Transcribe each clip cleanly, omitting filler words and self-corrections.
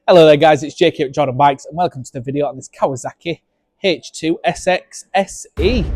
Hello there guys, it's Jake here at Jordan Bikes and welcome to the video on this Kawasaki H2 SX SE.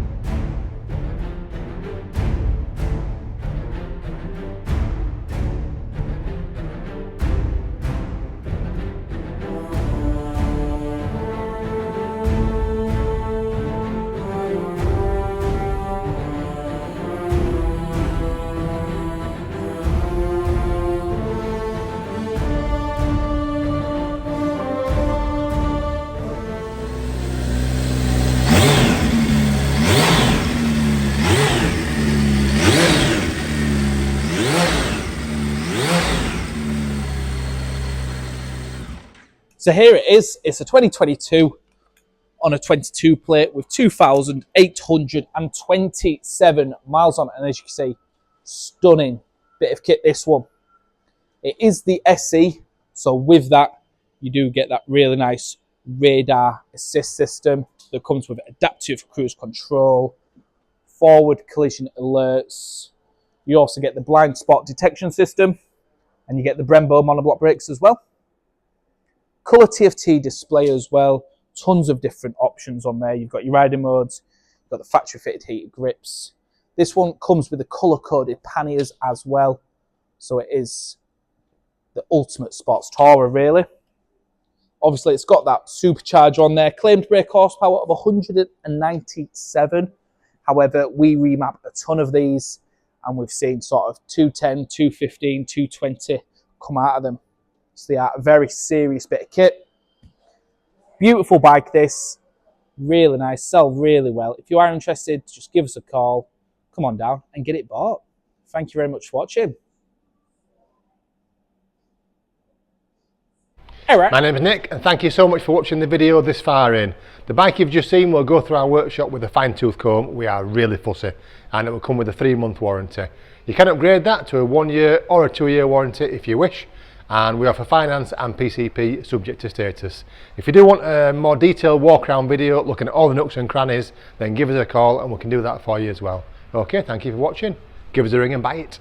So here it is, it's a 2022 on a 22 plate with 2,827 miles on it, and as you can see, stunning bit of kit this one. It is the SE, so with that you do get that really nice radar assist system that comes with adaptive cruise control, forward collision alerts. You also get the blind spot detection system and you get the Brembo monoblock brakes as well. Colour TFT display as well, tons of different options on there. You've got your riding modes, you've got the factory fitted heated grips. This one comes with the colour coded panniers as well, so it is the ultimate sports tourer really. Obviously it's got that supercharger on there, claimed brake horsepower of 197. However, we remap a ton of these and we've seen sort of 210, 215, 220 come out of them. So they are a very serious bit of kit. Beautiful bike this, really nice, sell really well. If you are interested, just give us a call, come on down and get it bought. Thank you very much for watching. Alright. My name is Nick and thank you so much for watching the video this far in. The bike you've just seen will go through our workshop with a fine tooth comb. We are really fussy and it will come with a 3-month warranty. You can upgrade that to a 1-year or a 2-year warranty if you wish. And we offer finance and PCP subject to status. If you do want a more detailed walk around video looking at all the nooks and crannies, then give us a call and we can do that for you as well. Okay, thank you for watching. Give us a ring and buy it.